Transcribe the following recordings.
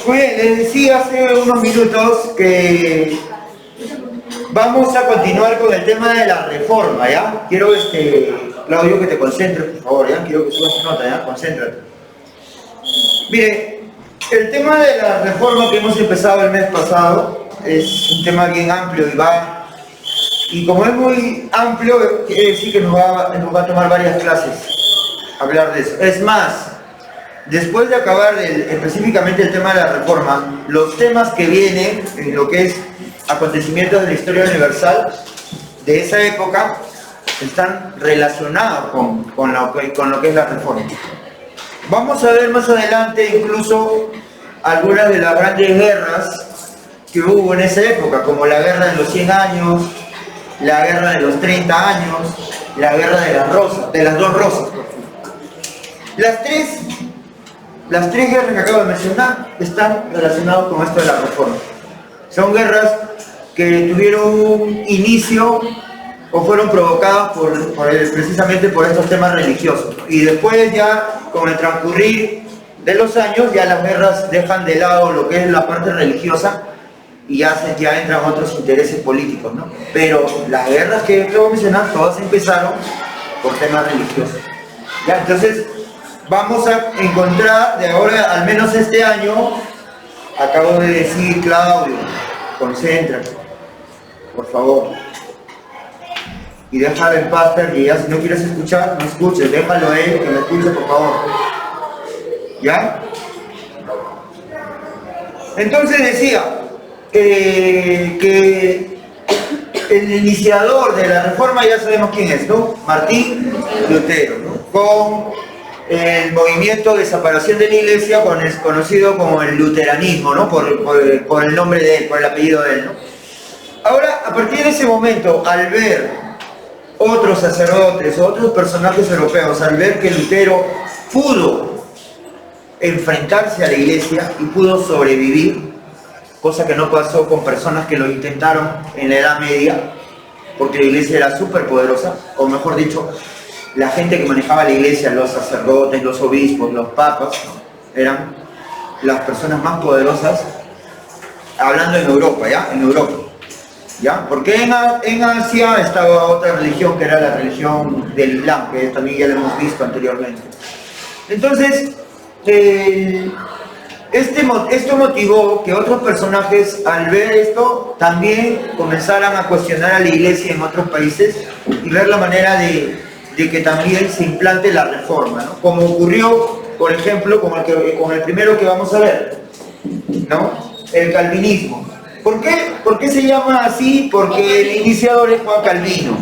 Muy bien, les decía hace unos minutos que vamos a continuar con el tema de la reforma, ¿ya? Quiero, Claudio, que te concentres, por favor, ¿ya? Quiero que subas tu nota, ¿ya? Concéntrate. Mire, el tema de la reforma que hemos empezado el mes pasado es un tema bien amplio y como es muy amplio, quiere decir que nos va a tomar varias clases hablar de eso. Es más, después de acabar específicamente el tema de la reforma, los temas que vienen en lo que es acontecimientos de la historia universal de esa época están relacionados con lo que es la reforma. Vamos a ver más adelante incluso algunas de las grandes guerras que hubo en esa época, como la guerra de los 100 años, la guerra de los 30 años, la guerra de las rosas, de las dos rosas. Las tres guerras que acabo de mencionar están relacionadas con esto de la reforma. Son guerras que tuvieron un inicio o fueron provocadas precisamente por estos temas religiosos. Y después ya, con el transcurrir de los años, ya las guerras dejan de lado lo que es la parte religiosa y ya entran otros intereses políticos, ¿no? Pero las guerras que acabo de mencionar, todas empezaron por temas religiosos. ¿Ya? Entonces, vamos a encontrar de ahora, al menos este año, acabo de decir, Claudio, concéntrate, por favor. Y déjalo en paz, que ya si no quieres escuchar, no escuches, déjalo a él, que me escuche, por favor. ¿Ya? Entonces decía que el iniciador de la reforma ya sabemos quién es, ¿no? Martín Lutero, ¿no? Con el movimiento de separación de la iglesia, conocido como el luteranismo, ¿no? Por el nombre de él, por el apellido de él, ¿no? Ahora, a partir de ese momento, al ver otros sacerdotes, otros personajes europeos, al ver que Lutero pudo enfrentarse a la iglesia y pudo sobrevivir, cosa que no pasó con personas que lo intentaron en la Edad Media, porque la iglesia era súper poderosa, o mejor dicho, la gente que manejaba la iglesia, los sacerdotes, los obispos, los papas, eran las personas más poderosas, hablando en Europa, ¿ya? En Europa, ¿ya? Porque en Asia estaba otra religión, que era la religión del Islam, que también ya lo hemos visto anteriormente. Entonces, esto motivó que otros personajes, al ver esto, también comenzaran a cuestionar a la iglesia en otros países y ver la manera de que también se implante la reforma, ¿no? Como ocurrió, por ejemplo, con el primero que vamos a ver, ¿no? El calvinismo. ¿Por qué se llama así? Porque el iniciador es Juan Calvino,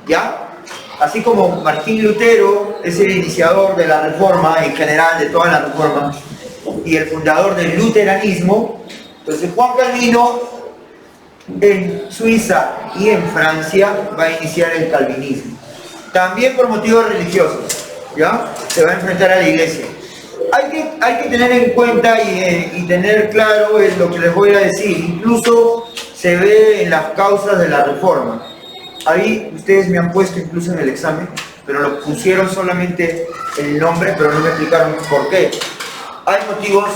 ¿ya? Así como Martín Lutero es el iniciador de la reforma, en general de toda la reforma, y el fundador del luteranismo, entonces Juan Calvino en Suiza y en Francia va a iniciar el calvinismo. También por motivos religiosos, ¿ya? Se va a enfrentar a la iglesia. Hay que tener en cuenta y tener claro lo que les voy a decir. Incluso se ve en las causas de la reforma. Ahí ustedes me han puesto incluso en el examen, pero lo pusieron solamente el nombre, pero no me explicaron por qué. Hay motivos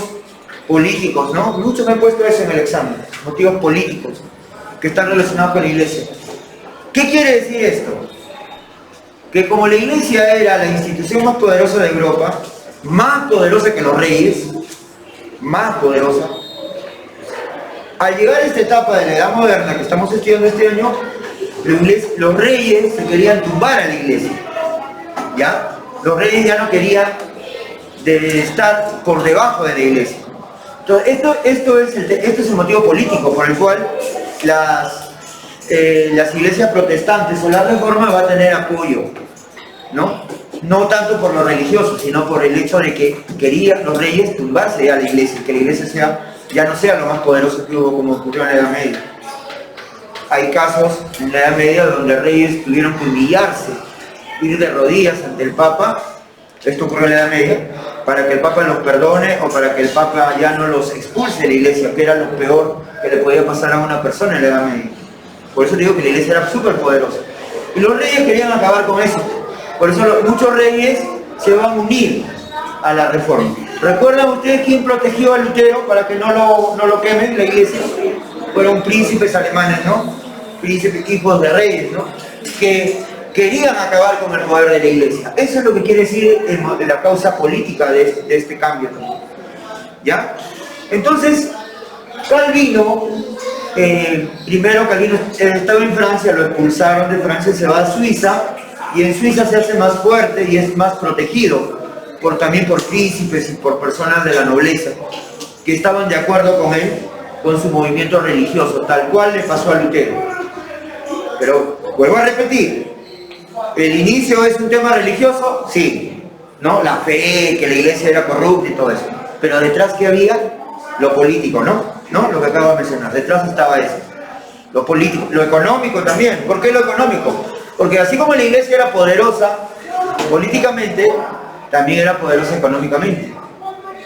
políticos, ¿no? Muchos me han puesto eso en el examen, motivos políticos que están relacionados con la iglesia. ¿Qué quiere decir esto? Que como la iglesia era la institución más poderosa de Europa, más poderosa que los reyes, más poderosa, al llegar a esta etapa de la Edad Moderna que estamos estudiando este año, los reyes se querían tumbar a la iglesia, ¿ya? Los reyes ya no querían estar por debajo de la iglesia. Entonces, esto es el motivo político por el cual las iglesias protestantes o la reforma va a tener apoyo, ¿no? No tanto por lo religioso, sino por el hecho de que querían los reyes tumbarse a la iglesia, que la iglesia ya no sea lo más poderoso que hubo, como ocurrió en la Edad Media. Hay casos en la Edad Media donde reyes tuvieron que humillarse, ir de rodillas ante el Papa, esto ocurrió en la Edad Media, para que el Papa los perdone o para que el Papa ya no los expulse de la iglesia, que era lo peor que le podía pasar a una persona en la Edad Media. Por eso digo que la iglesia era súper poderosa. Y los reyes querían acabar con eso. Por eso muchos reyes se van a unir a la reforma. ¿Recuerdan ustedes quién protegió a Lutero para que no lo quemen la iglesia? Fueron príncipes alemanes, ¿no? Príncipes, hijos de reyes, ¿no? Que querían acabar con el poder de la iglesia. Eso es lo que quiere decir la causa política de este cambio, ¿no? ¿Ya? Entonces, Calvino, primero Calvino estaba en Francia, lo expulsaron de Francia, se va a Suiza, y en Suiza se hace más fuerte y es más protegido, también por príncipes y por personas de la nobleza, que estaban de acuerdo con él, con su movimiento religioso, tal cual le pasó a Lutero. Pero, vuelvo a repetir, ¿el inicio es un tema religioso? Sí, ¿no? La fe, que la iglesia era corrupta y todo eso. Pero detrás, ¿qué había? Lo político, ¿no? Lo que acabo de mencionar. Detrás estaba eso. Lo político, lo económico también. ¿Por qué lo económico? Porque así como la iglesia era poderosa políticamente, también era poderosa económicamente.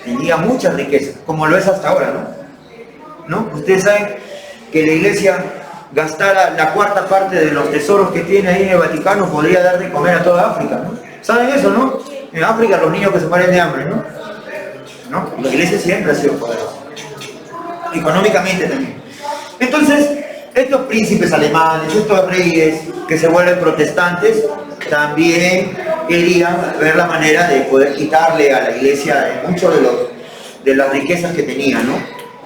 Tenía muchas riquezas, como lo es hasta ahora, ¿no? Ustedes saben que la iglesia gastara la cuarta parte de los tesoros que tiene ahí en el Vaticano, podría dar de comer a toda África, ¿no? ¿Saben eso, no? En África los niños que se mueren de hambre, ¿no? La iglesia siempre ha sido poderosa, económicamente también. Entonces, estos príncipes alemanes, estos reyes que se vuelven protestantes, también querían ver la manera de poder quitarle a la iglesia mucho de las riquezas que tenía, ¿no?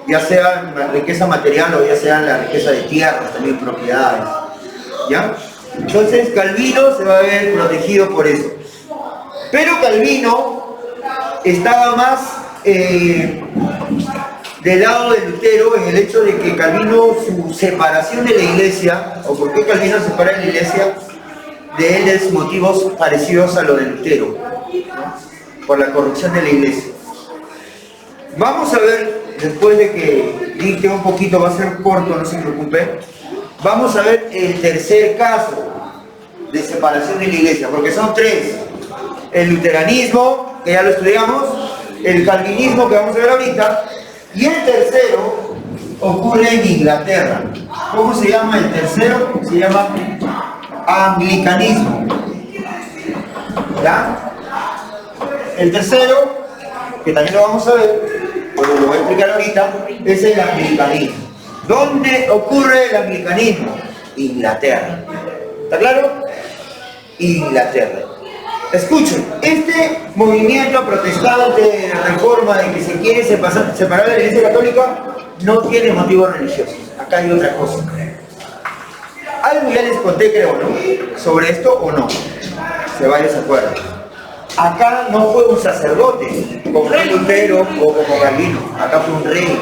Ya sea la riqueza material o ya sea la riqueza de tierras, también propiedades, ¿ya? Entonces Calvino se va a ver protegido por eso. Pero Calvino estaba más del lado de Lutero en el hecho de que Calvino, su separación de la iglesia, o por qué Calvino separa de la iglesia, de él es motivos parecidos a lo de Lutero, ¿no? Por la corrupción de la iglesia. Vamos a ver, después de que dije un poquito, va a ser corto, no se preocupe, vamos a ver el tercer caso de separación de la iglesia, porque son tres: el luteranismo, que ya lo estudiamos, el calvinismo, que vamos a ver ahorita, y el tercero ocurre en Inglaterra. ¿Cómo se llama el tercero? Se llama anglicanismo. ¿Ya? El tercero, que también lo vamos a ver, pues lo voy a explicar ahorita, es el anglicanismo. ¿Dónde ocurre el anglicanismo? Inglaterra. ¿Está claro? Inglaterra. Escuchen, este movimiento protestante de reforma, de que se quiere separar de la Iglesia Católica, no tiene motivos religiosos. Acá hay otra cosa. Algo ya les conté, creo, ¿no? Sobre esto o no. Se va a desacuerdo. Acá no fue un sacerdote, como Lutero o como Calvino. Acá fue un rey.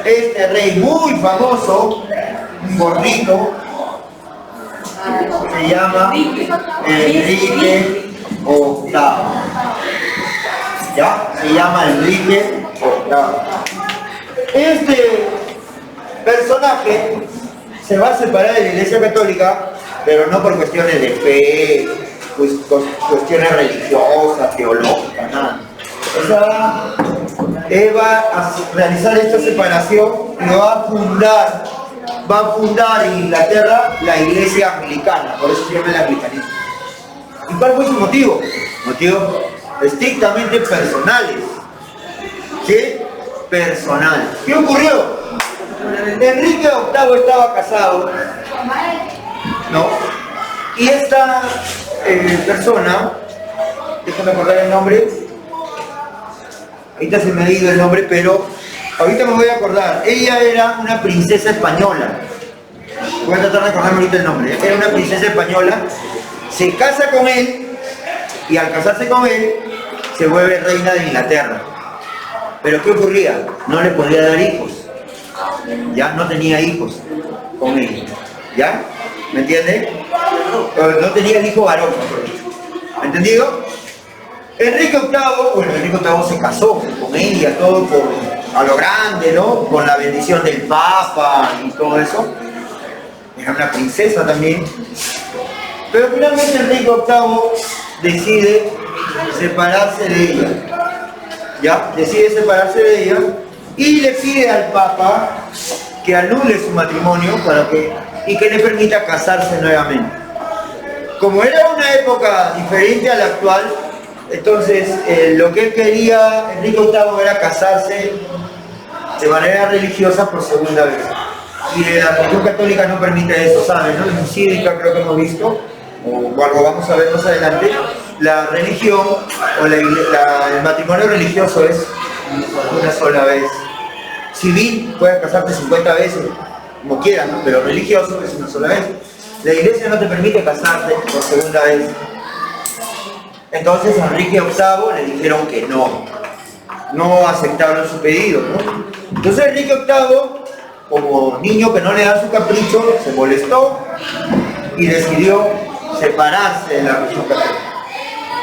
Este rey muy famoso, un gordito, se llama Enrique VIII. ¿Ya? Se llama Enrique VIII. Este personaje se va a separar de la Iglesia Católica, pero no por cuestiones de fe, pues cuestiones religiosas, teológicas, nada. O sea, él va a realizar esta separación y va a fundar en Inglaterra la iglesia anglicana, por eso se llama el anglicanismo. ¿Y cuál fue su motivo? Motivos estrictamente personales. ¿Sí? Personal. ¿Qué ocurrió? Enrique VIII estaba casado, ¿no? Y esta persona, déjame acordar el nombre, ahorita se me ha ido el nombre, pero ahorita me voy a acordar. Ella era una princesa española. Voy a tratar de acordarme ahorita el nombre. Era una princesa española. Se casa con él y al casarse con él se vuelve reina de Inglaterra. Pero ¿qué ocurría? No le podía dar hijos. Ya no tenía hijos con él. ¿Ya? ¿Me entiende? No tenía el hijo varón. ¿Me entendido? Enrique VIII se casó con ella, todo a lo grande, ¿no? Con la bendición del Papa y todo eso. Era una princesa también. Pero finalmente Enrique VIII decide separarse de ella. ¿Ya? Decide separarse de ella y le pide al Papa que anule su matrimonio y que le permita casarse nuevamente. Como era una época diferente a la actual, Entonces, lo que él quería, Enrique VIII, era casarse de manera religiosa por segunda vez. Y la religión católica no permite eso, ¿saben? ¿No? En cívica creo que hemos visto, o algo vamos a ver más adelante, la religión o el matrimonio religioso es una sola vez. Civil, puedes casarte 50 veces, como quieras, ¿no? Pero religioso es una sola vez. La iglesia no te permite casarte por segunda vez. Entonces a Enrique VIII le dijeron que no aceptaron su pedido, ¿no? Entonces Enrique VIII, como niño que no le da su capricho, se molestó y decidió separarse de la religión católica.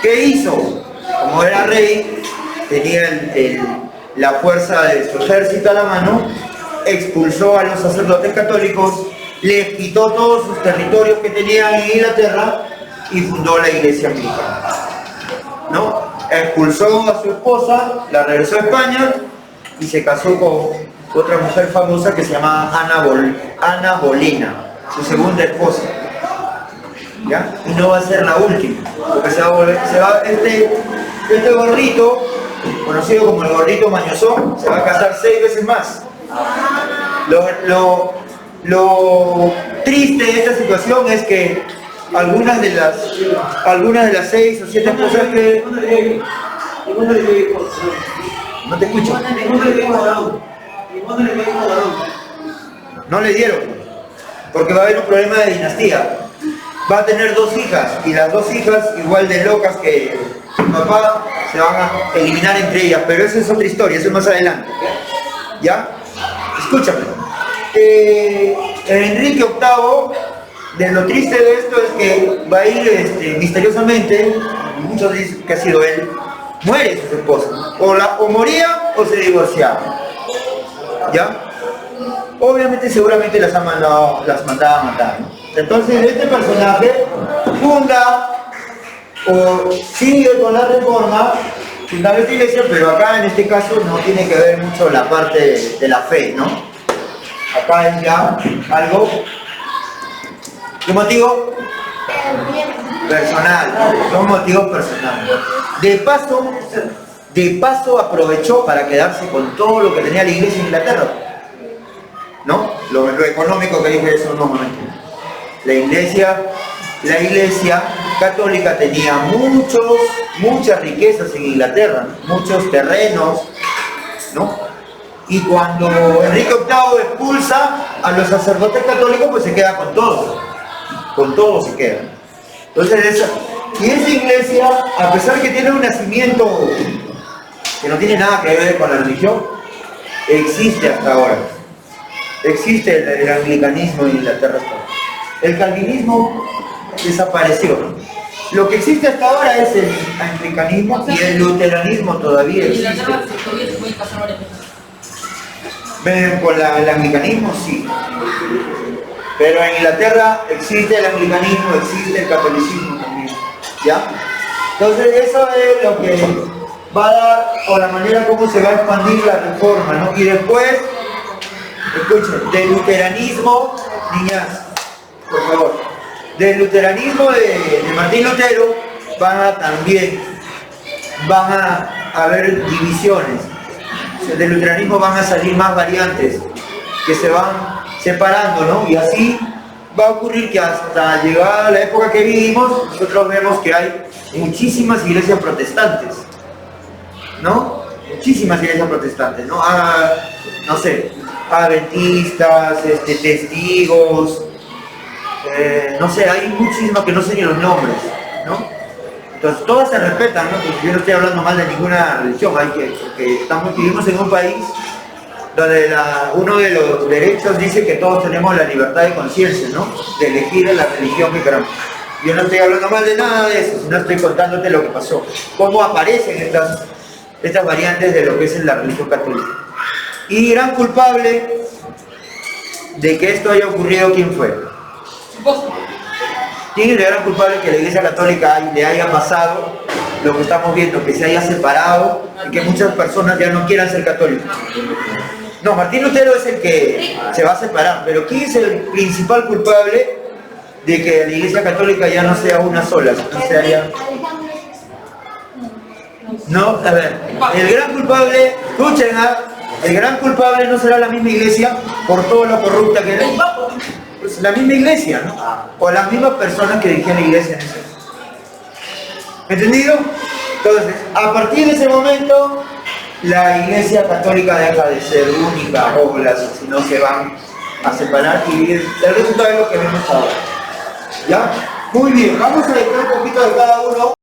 ¿Qué hizo? Como era rey, tenía la fuerza de su ejército a la mano, expulsó a los sacerdotes católicos, les quitó todos sus territorios que tenían en Inglaterra y fundó la iglesia anglicana, ¿no? Expulsó a su esposa, la regresó a España y se casó con otra mujer famosa que se llama Ana Bolena, su segunda esposa, ¿ya? Y no va a ser la última, porque este gordito, conocido como el gordito mañosón, se va a casar 6 veces más. Lo triste de esta situación es que algunas de las 6 o 7 esposas que... No te escucho. No le dieron, porque va a haber un problema de dinastía. Va a tener 2 hijas, y las 2 hijas, igual de locas que su papá, se van a eliminar entre ellas, pero esa es otra historia, eso es más adelante. ¿Ya? Escúchame. Enrique VIII, de lo triste de esto es que va a ir misteriosamente, muchos dicen que ha sido él, muere su esposa. O moría o se divorciaba. ¿Ya? Obviamente, seguramente las mandaba a matar, ¿no? Entonces, este personaje funda o sigue con la reforma, funda esta iglesia, pero acá en este caso no tiene que ver mucho la parte de la fe, ¿no? Acá es ya algo. ¿Qué motivo? Personal, son motivos personales. De paso aprovechó para quedarse con todo lo que tenía la iglesia en Inglaterra, ¿no? Lo económico que dije eso en unos momentos. La iglesia católica tenía muchas riquezas en Inglaterra, muchos terrenos, ¿no? Y cuando Enrique VIII expulsa a los sacerdotes católicos, pues se queda con todo se queda. Entonces, esa iglesia, a pesar que tiene un nacimiento que no tiene nada que ver con la religión, existe hasta ahora. Existe el anglicanismo en Inglaterra hasta ahora. El calvinismo desapareció. Lo que existe hasta ahora es el anglicanismo y el luteranismo todavía existe. ¿Ven con el anglicanismo? Sí. Pero en Inglaterra existe el anglicanismo, existe el catolicismo también. ¿Ya? Entonces eso es lo que va a dar, o la manera como se va a expandir la reforma, ¿no? Y después, escuchen, del luteranismo, niñas, por favor, del luteranismo de Martín Lutero van a haber divisiones. Del luteranismo van a salir más variantes que se van separando, ¿no? Y así va a ocurrir que hasta llegada la época que vivimos, nosotros vemos que hay muchísimas iglesias protestantes, ¿no? Muchísimas iglesias protestantes, ¿no? No sé, adventistas, testigos, no sé, hay muchísimas que no sé ni los nombres, ¿no? Entonces todas se respetan, ¿no? Porque yo no estoy hablando mal de ninguna religión, porque vivimos en un país donde uno de los derechos dice que todos tenemos la libertad de conciencia, ¿no? De elegir la religión que queramos. Yo no estoy hablando mal de nada de eso, sino estoy contándote lo que pasó, cómo aparecen estas variantes de lo que es la religión católica. Y gran culpable de que esto haya ocurrido, ¿quién fue? ¿Quién es el gran culpable que la Iglesia Católica le haya pasado lo que estamos viendo, que se haya separado y que muchas personas ya no quieran ser católicos? No, Martín Lutero es el que se va a separar, pero ¿quién es el principal culpable de que la Iglesia Católica ya no sea una sola, no sea ya No, a ver, el gran culpable, escuchen, el gran culpable no será la misma iglesia por todo lo corrupta que es. Pues la misma iglesia, ¿no? O las mismas personas que dirigían la iglesia en ese momento. ¿Entendido? Entonces, a partir de ese momento, la iglesia católica deja de ser única obla, sino se van a separar y el resultado es lo que vemos ahora. ¿Ya? Muy bien, vamos a dedicar un poquito de cada uno.